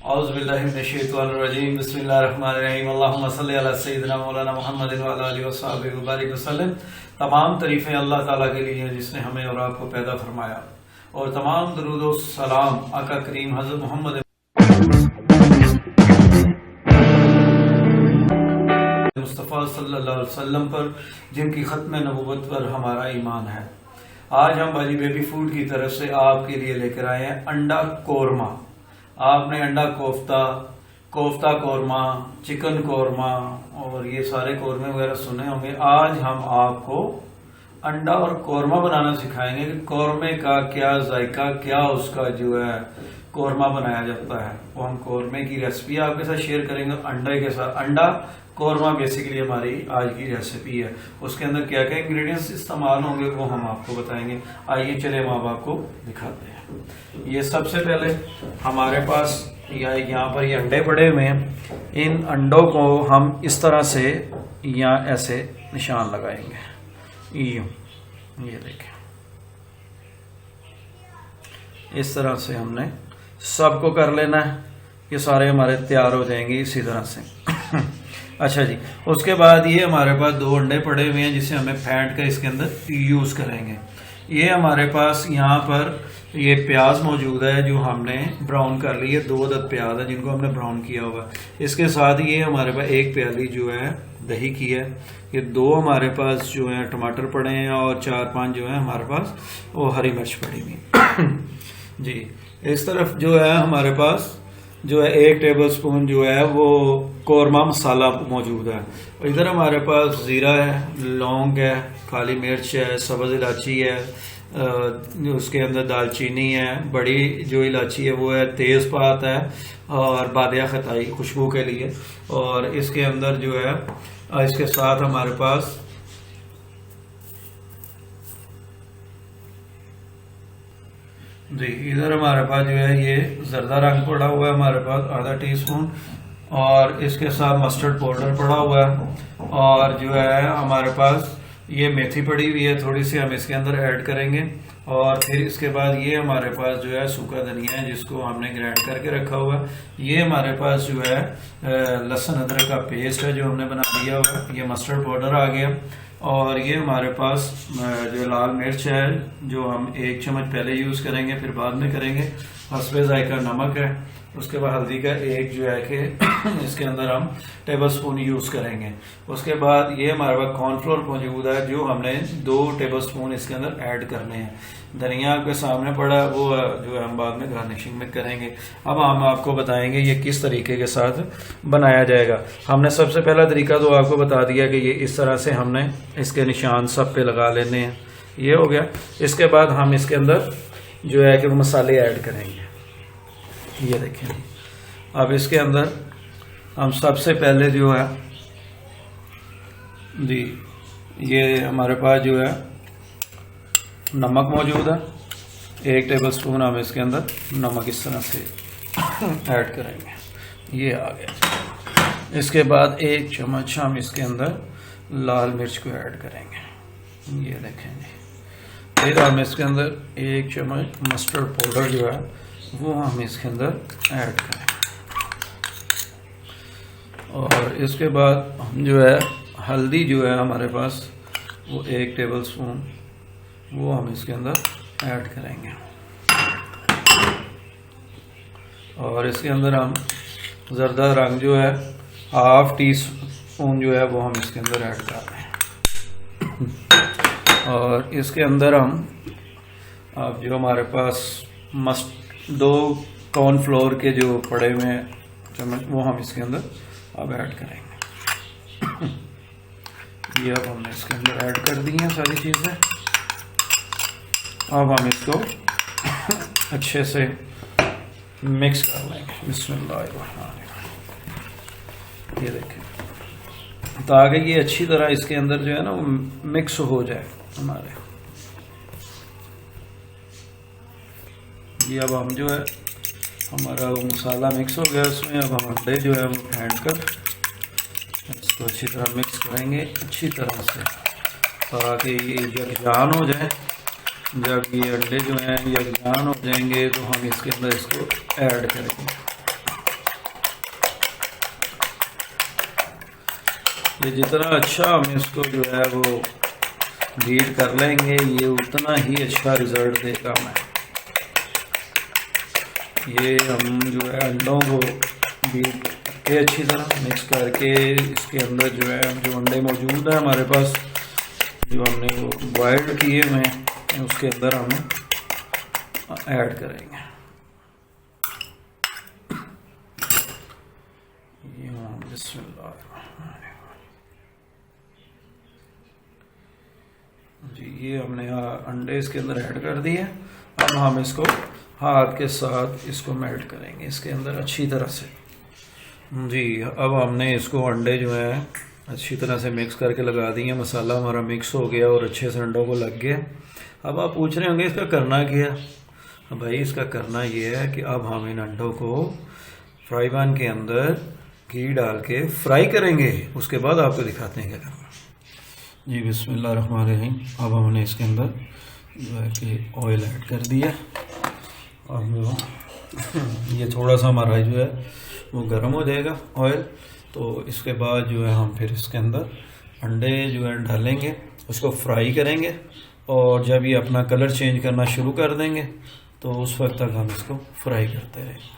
औज़ुबिल्लाहिमिनश्शैतानिर्रजीम बिस्मिल्लाहिर्रहमानिर्रहीम अल्लाहुम्मा सल्लि अला सय्यिदिना मौलाना मुहम्मदिन व अला आलिहि व सहाबिहि व बारिक वसल्लम। तमाम तारीफ़ें अल्लाह ताला के लिए हैं जिसने हमें और आपको पैदा फरमाया, और तमाम दरूद व सलाम आका करीम हज़रत मोहम्मद मुस्तफ़ा सल्लल्लाहु अलैहि वसल्लम पर, जिनकी ख़त्म नबुव्वत पर हमारा ईमान है। आज हम बाजी बेबी फूड की तरफ से आपके लिए लेकर आए हैं अंडा कोरमा। आपने अंडा कोफ्ता, कोफ्ता कोरमा, चिकन कोरमा और ये सारे कोरमे वगैरह सुने होंगे। आज हम आपको अंडा और कोरमा बनाना सिखाएंगे कि कोरमे का क्या जायका, क्या उसका जो है कोरमा बनाया जाता है। वो हम कोरमे की रेसिपी आपके साथ शेयर करेंगे अंडे के साथ। अंडा कोरमा बेसिकली हमारी आज की रेसिपी है। उसके अंदर क्या क्या इंग्रेडिएंट्स इस्तेमाल होंगे वो हम आपको बताएंगे। आइए चले हम आपको दिखाते हैं। ये सबसे पहले हमारे पास यहाँ पर ये अंडे पड़े हुए हैं। इन अंडों को हम इस तरह से यहाँ ऐसे निशान लगाएंगे, ये देखें, इस तरह से हमने सबको कर लेना है। ये सारे हमारे तैयार हो जाएंगे इसी तरह से। अच्छा जी, उसके बाद ये हमारे पास 2 अंडे पड़े हुए हैं जिसे हमें फेंट कर इसके अंदर यूज़ करेंगे। ये हमारे पास यहाँ पर ये प्याज मौजूद है जो हमने ब्राउन कर ली है। 2 अदद प्याज है जिनको हमने ब्राउन किया हुआ है। इसके साथ ये हमारे पास 1 प्याली जो है दही की है। ये 2 हमारे पास जो है टमाटर पड़े हैं और 4-5 जो है हमारे पास वो हरी मिर्च पड़ी हुई जी। इस तरफ जो है हमारे पास जो है 1 टेबलस्पून जो है वो कोरमा मसाला मौजूद है। इधर हमारे पास ज़ीरा है, लौंग है, काली मिर्च है, सब्ज़ इलायची है, उसके अंदर दालचीनी है, बड़ी जो इलायची है वो है, तेज़पात है और बादिया खताई खुशबू के लिए। और इसके अंदर जो है इसके साथ हमारे पास जी, इधर हमारे पास जो है ये जर्दा रंग पड़ा हुआ है हमारे पास आधा टीस्पून, और इसके साथ मस्टर्ड पाउडर पड़ा हुआ है, और जो है हमारे पास ये मेथी पड़ी हुई है थोड़ी सी, हम इसके अंदर ऐड करेंगे। और फिर इसके बाद ये हमारे पास जो है सूखा धनिया है जिसको हमने ग्राइंड करके रखा हुआ है। ये हमारे पास जो है लहसुन अदरक का पेस्ट है जो हमने बना दिया हुआ है। ये मस्टर्ड पाउडर आ गया, और ये हमारे पास जो लाल मिर्च है जो हम 1 चम्मच पहले यूज़ करेंगे, फिर बाद में करेंगे। हस्बे जायका नमक है। उसके बाद हल्दी का 1 जो है कि इसके अंदर हम टेबलस्पून यूज़ करेंगे। उसके बाद ये हमारे पास कॉर्नफ्लोर मौजूद है जो हमने 2 टेबलस्पून इसके अंदर ऐड करने हैं। धनिया आपके सामने पड़ा है वो जो है हम बाद में गार्निशिंग में करेंगे। अब हम आपको बताएंगे ये किस तरीके के साथ बनाया जाएगा। हमने सबसे पहला तरीका तो आपको बता दिया कि ये इस तरह से हमने इसके निशान सब पे लगा लेने हैं। ये हो गया। इसके बाद हम इसके अंदर जो है कि वो मसाले ऐड करेंगे। ये देखें, अब इसके अंदर हम सबसे पहले जो है जी, ये हमारे पास जो है नमक मौजूद है। 1 टेबलस्पून हम इसके अंदर नमक इस तरह से ऐड करेंगे। ये आ गया। इसके बाद 1 चम्मच हम इसके अंदर लाल मिर्च को ऐड करेंगे। ये देखेंगे। फिर हम इसके अंदर 1 चम्मच मस्टर्ड पाउडर जो है वो हम इसके अंदर ऐड करेंगे। और इसके बाद हम जो है हल्दी जो है हमारे पास वो 1 टेबलस्पून वो हम इसके अंदर ऐड करेंगे। और इसके अंदर हम जर्दा रंग जो है 1/2 टीस्पून जो है वो हम इसके अंदर ऐड कर रहे हैं। और इसके अंदर हम अब जो हमारे पास 2 कॉर्नफ्लोर के जो पड़े हुए हैं चम्मच वो हम इसके अंदर अब ऐड करेंगे। ये अब हमने इसके अंदर ऐड कर दी हैं सारी चीज़ें। अब हम इसको अच्छे से मिक्स कर लेंगे। बिस्मिल्लाहिर्रहमानिर्रहीम। ये देखें, ताकि ये अच्छी तरह इसके अंदर जो है ना वो मिक्स हो जाए हमारे। ये अब हम जो है हमारा वो मसाला मिक्स हो गया उसमें। अब हम अंडे जो है वो फेंट कर इसको अच्छी तरह मिक्स करेंगे अच्छी तरह से, ताकि ये यकजान हो जाए। जब ये अंडे जो हैं यकजान हो जाएंगे तो हम इसके अंदर इसको ऐड करेंगे। ये जितना अच्छा हम इसको जो है वो बीट कर लेंगे, ये उतना ही अच्छा रिज़ल्ट देगा हमें। ये हम जो है अंडों को बीट करके अच्छी तरह मिक्स करके इसके अंदर जो है जो अंडे मौजूद है हमारे पास, जो हमने वो बॉइल्ड किए हुए हैं, उसके अंदर हम ऐड करेंगे। जी ये हमने अंडे इसके अंदर ऐड कर दिए। अब हम इसको हाथ के साथ इसको मेल्ट करेंगे इसके अंदर अच्छी तरह से। जी अब हमने इसको अंडे जो है अच्छी तरह से मिक्स करके लगा दिए। मसाला हमारा मिक्स हो गया और अच्छे से अंडों को लग गया। अब आप पूछ रहे होंगे इसका करना क्या है। भाई इसका करना ये है कि अब हम इन अंडों को फ्राई पैन के अंदर घी डाल के फ्राई करेंगे, उसके बाद आपको दिखाते हैं क्या करना। जी बिस्मिल्लाहिर्रहमानिर्रहीम। अब हमने इसके अंदर जो है कि ऑयल ऐड कर दिया। अब ये थोड़ा सा हमारा जो है वो गर्म हो जाएगा ऑयल, तो इसके बाद जो है हम फिर इसके अंदर अंडे जो है डालेंगे, उसको फ्राई करेंगे और जब ये अपना कलर चेंज करना शुरू कर देंगे तो उस वक्त तक हम इसको फ्राई करते रहेंगे।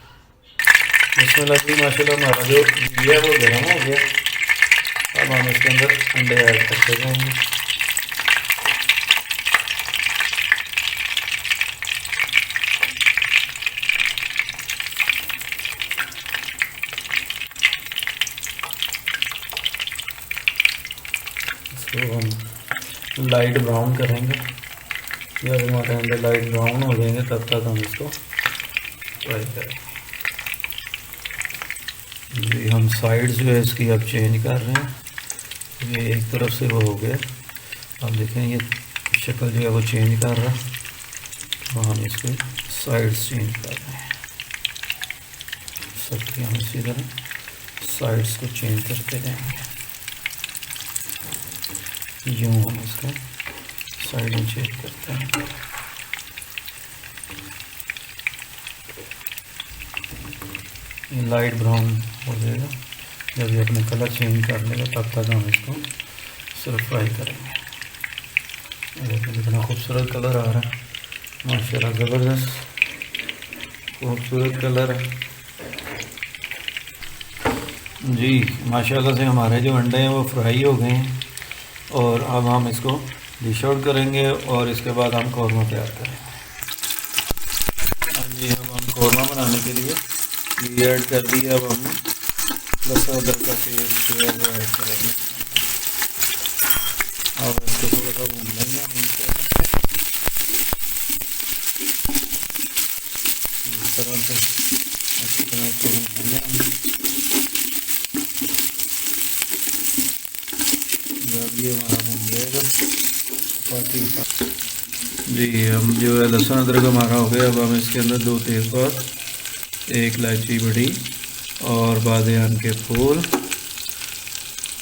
बिस्मिल्लाह जी माशाल्लाह हमारा जो घी है वो गर्म हो गया। अब हम इसके अंदर अंडे ऐड करते जाएंगे। इसको हम लाइट ब्राउन करेंगे। जब हमारे अंडे लाइट ब्राउन हो जाएंगे तब तक हम इसको फ्राई करेंगे। जी हम साइड जो है इसकी अब चेंज कर रहे हैं। ये एक तरफ से वो हो गया, अब देखें ये शक्ल जो है वो चेंज कर रहा है, तो हम इसके साइड्स चेंज कर रहे हैं। सबके हम इसी तरह साइड्स को चेंज करते जाएंगे। यूँ हम इसका साइड में चेंज करते हैं। ये लाइट ब्राउन हो जाएगा। जब ये अपने कलर चेंज कर लेगा तब तक हम इसको सिर्फ फ्राई करेंगे। देखिए कितना खूबसूरत कलर आ रहा है, माशाल्लाह ज़बरदस्त खूबसूरत कलर है। जी माशाल्लाह से हमारे जो अंडे हैं वो फ्राई हो गए हैं और अब हम इसको डिश आउट करेंगे और इसके बाद हम कौरमा तैयार करेंगे। हाँ जी अब हम कौरमा बनाने के लिए ये ऐड कर दिया। अब हम लहसुन अदरक का पेस्ट जो है वो ऐड करेंगे और इसको थोड़ा सा भून लेंगे इस तरह से अच्छी तरह से भूनेंगे हम। जब ये हमारा भून जाएगा जी हम जो है लहसुन अदरक हमारा हो गया। अब हम इसके अंदर 2 तेज़पात, 1 इलायची बड़ी और बादियान के फूल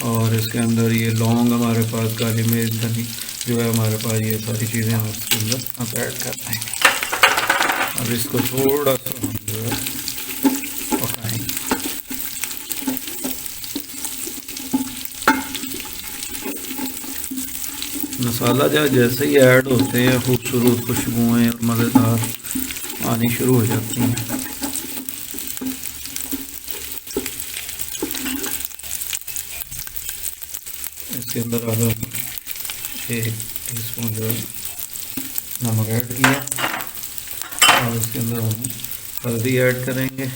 और इसके अंदर ये लौंग हमारे पास, काली मिर्च, धनी जो है हमारे पास, ये सारी चीज़ें हम इसके अंदर अब ऐड कर देंगे। अब इसको थोड़ा सा हम जो है पकाएंगे। मसाला जैसे ही ऐड होते हैं खूबसूरत खुशबुएँ और मज़ेदार आनी शुरू हो जाती हैं। इसके अंदर अब 1 टीस्पून जो है नमक ऐड किया और इसके अंदर हम हल्दी ऐड करेंगे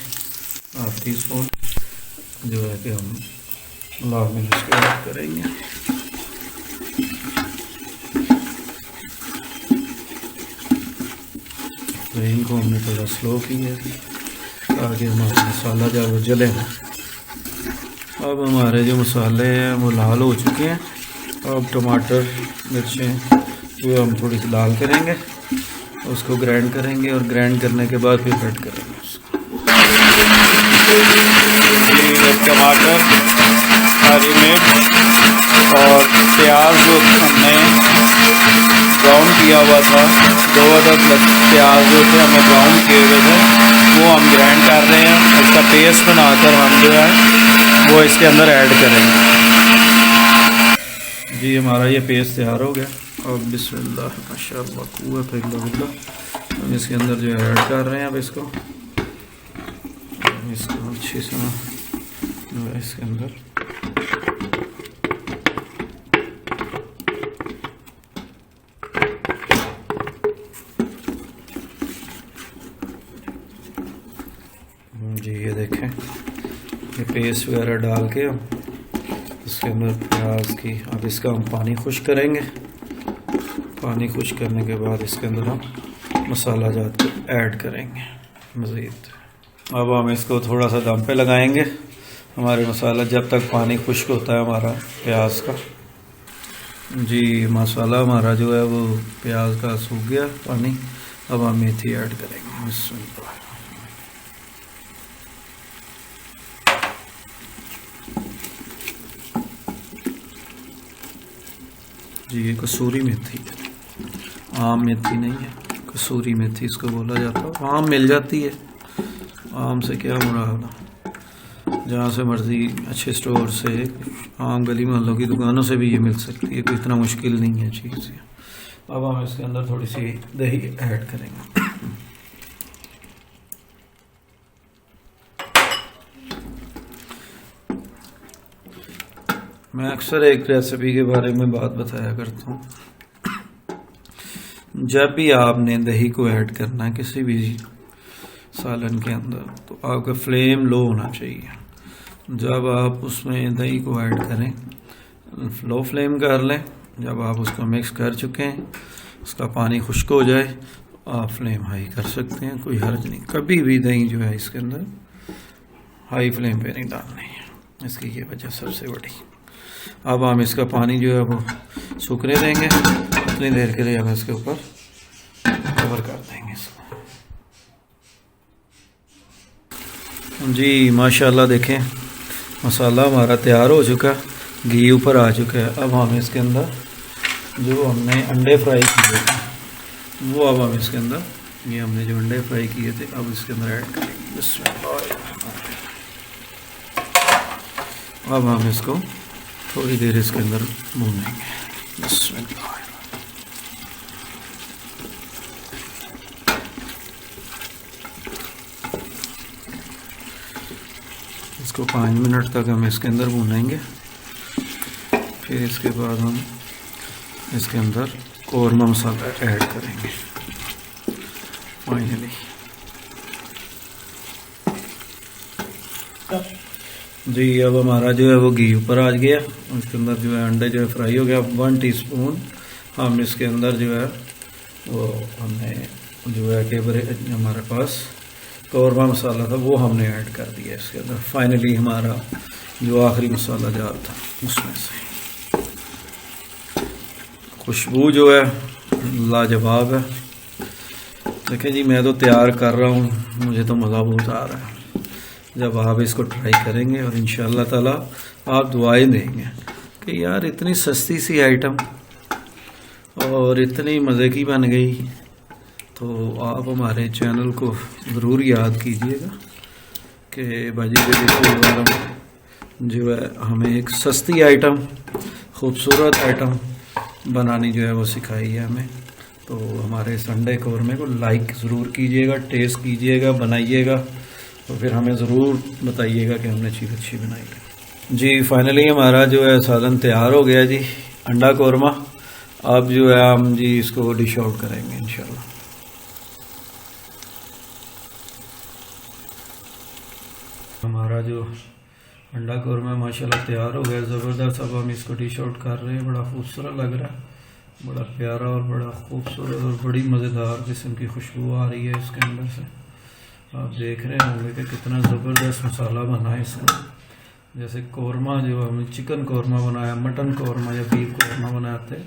1/2 टीस्पून जो है कि हम लाल मिर्च ऐड करेंगे। तो इनको हमने थोड़ा स्लो किया ताकि हमारा मसाला जो है जले। अब हमारे जो मसाले हैं वो लाल हो चुके हैं। अब टमाटर मिर्चें जो हम थोड़ी सी लाल करेंगे, उसको ग्राइंड करेंगे और ग्राइंड करने के बाद फिर कट करेंगे उसको। टमाटर, हरी मिर्च और प्याज जो हमने ब्राउन किया हुआ था, 2 अदद प्याज जो थे हमने ब्राउन किए हुए थे, वो हम ग्राइंड कर रहे हैं। उसका पेस्ट बनाकर हम जो है वो इसके अंदर ऐड करेंगे। जी हमारा ये पेस्ट तैयार हो गया। अब बिस्मिल्लाह माशाअल्लाह कुव्वत इल्ला बिल्लाह, हम इसके अंदर जो है ऐड कर रहे हैं। अब इसको अच्छी से जो है इसके अंदर जी ये देखें, ये पेस्ट वगैरह डाल के इसके अंदर प्याज की, अब इसका हम पानी खुश करेंगे। पानी खुश करने के बाद इसके अंदर हम मसाला जात को ऐड करेंगे मज़ीद। अब हम इसको थोड़ा सा दम पे लगाएंगे हमारे मसाला, जब तक पानी खुश्क होता है हमारा प्याज का। जी मसाला हमारा जो है वो प्याज का सूख गया पानी। अब हम मेथी ऐड करेंगे। बिस्मिल्लाह। जी ये कसूरी मेथी है, आम मेथी नहीं है, कसूरी मेथी इसको बोला जाता है। आम मिल जाती है, आम से क्या मुराद, जहाँ से मर्ज़ी अच्छे स्टोर से, आम गली मोहल्लों की दुकानों से भी ये मिल सकती है, कोई इतना मुश्किल नहीं है चीज़। अब हम इसके अंदर थोड़ी सी दही ऐड करेंगे। मैं अक्सर एक रेसिपी के बारे में बात बताया करता हूँ, जब भी आपने दही को ऐड करना है किसी भी सालन के अंदर, तो आपका फ्लेम लो होना चाहिए। जब आप उसमें दही को ऐड करें, लो फ्लेम कर लें। जब आप उसको मिक्स कर चुके हैं, उसका पानी खुश्क हो जाए, आप फ्लेम हाई कर सकते हैं, कोई हर्ज नहीं। कभी भी दही जो है इसके अंदर हाई फ्लेम पे नहीं डालनी है, इसकी ये वजह सबसे बड़ी। अब हम इसका पानी जो है वो सूखने देंगे, उतनी देर के लिए हम इसके ऊपर कवर कर देंगे इसको। जी माशाल्लाह देखें, मसाला हमारा तैयार हो चुका, घी ऊपर आ चुका है। अब हम इसके अंदर जो हमने अंडे फ्राई किए थे, वो अब हम इसके अंदर, ये हमने जो अंडे फ्राई किए थे, अब इसके अंदर ऐड करेंगे। अब हम इसको थोड़ी देर इसके अंदर भूनेंगे। इसको 5 मिनट तक हम इसके अंदर भूनेंगे। फिर इसके बाद हम इसके अंदर कौरमा मसाला ऐड करेंगे फाइनली। जी अब हमारा जो है वो घी ऊपर आ गया, इसके अंदर जो है अंडे जो है फ्राई हो गया। 1 टीस्पून हम इसके अंदर जो है वो हमने जो है कि हमारे पास कौरमा मसाला था वो हमने ऐड कर दिया इसके अंदर। फाइनली हमारा जो आखिरी मसाला जार था उसमें से खुशबू जो है लाजवाब है। देखिए जी, मैं तो तैयार कर रहा हूँ, मुझे तो मज़ा बहुत आ रहा है जब आप इसको ट्राई करेंगे, और इंशाअल्लाह ताला आप दुआएं देंगे कि यार इतनी सस्ती सी आइटम और इतनी मज़े की बन गई। तो आप हमारे चैनल को ज़रूर याद कीजिएगा कि बाजी जो है हमें एक सस्ती आइटम, खूबसूरत आइटम बनानी जो है वो सिखाई है हमें। तो हमारे संडे कौरमे को लाइक ज़रूर कीजिएगा, टेस्ट कीजिएगा, बनाइएगा, तो फिर हमें ज़रूर बताइएगा कि हमने चीज़ अच्छी बनाई है। जी फाइनली हमारा जो है सालन तैयार हो गया जी, अंडा कौरमा। अब जो है हम जी इसको डिश आउट करेंगे इंशाल्लाह। हमारा जो अंडा कौरमा माशाल्लाह तैयार हो गया, ज़बरदस्त। अब हम इसको डिश आउट कर रहे हैं। बड़ा खूबसूरत लग रहा है, बड़ा प्यारा और बड़ा खूबसूरत और बड़ी मज़ेदार किस्म की खुशबू आ रही है इसके अंदर से। आप देख रहे होंगे कि कितना ज़बरदस्त मसाला बना है इसका। जैसे कौरमा जो हमने चिकन कौरमा बनाया, मटन कौरमा या बीफ कौरमा बनाते हैं,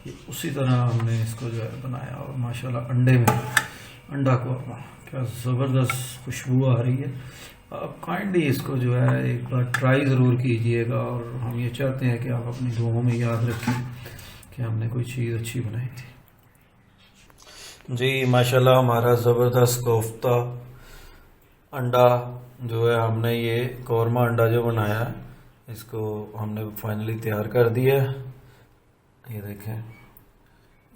ये उसी तरह हमने इसको जो है बनाया। और माशाल्लाह अंडे में अंडा कौरमा, क्या ज़बरदस्त खुशबू आ रही है। आप काइंडली इसको जो है एक बार ट्राई ज़रूर कीजिएगा, और हम ये चाहते हैं कि आप अपनी दुआओं में याद रखें कि हमने कोई चीज़ अच्छी बनाई थी। जी माशाल्लाह हमारा ज़बरदस्त कोफ्ता अंडा जो है, हमने ये कौरमा अंडा जो बनाया है, इसको हमने फाइनली तैयार कर दिया है। ये देखें,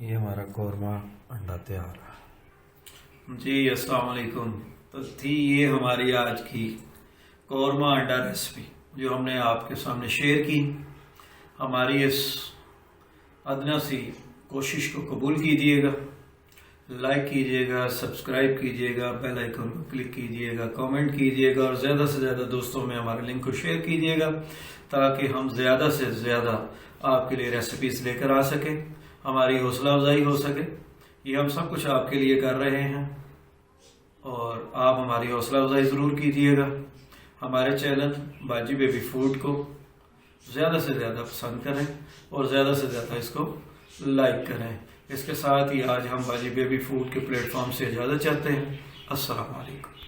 ये हमारा कौरमा अंडा तैयार है जी। अस्सलाम वालेकुम। तो थी ये हमारी आज की कौरमा अंडा रेसिपी जो हमने आपके सामने शेयर की। हमारी इस अदना सी कोशिश को कबूल कीजिएगा, लाइक कीजिएगा, सब्सक्राइब कीजिएगा, बेल आइकन को क्लिक कीजिएगा, कमेंट कीजिएगा और ज़्यादा से ज़्यादा दोस्तों में हमारे लिंक को शेयर कीजिएगा ताकि हम ज़्यादा से ज़्यादा आपके लिए रेसिपीज़ लेकर आ सकें, हमारी हौसला अफजाई हो सके। ये हम सब कुछ आपके लिए कर रहे हैं और आप हमारी हौसला अफजाई ज़रूर कीजिएगा। हमारे चैनल बाजी बेबी फूड को ज़्यादा से ज़्यादा पसंद करें और ज़्यादा से ज़्यादा इसको लाइक करें। इसके साथ ही आज हम बाजी बेबी फूड के प्लेटफॉर्म से इजाज़त चाहते हैं। अस्सलाम वालेकुम।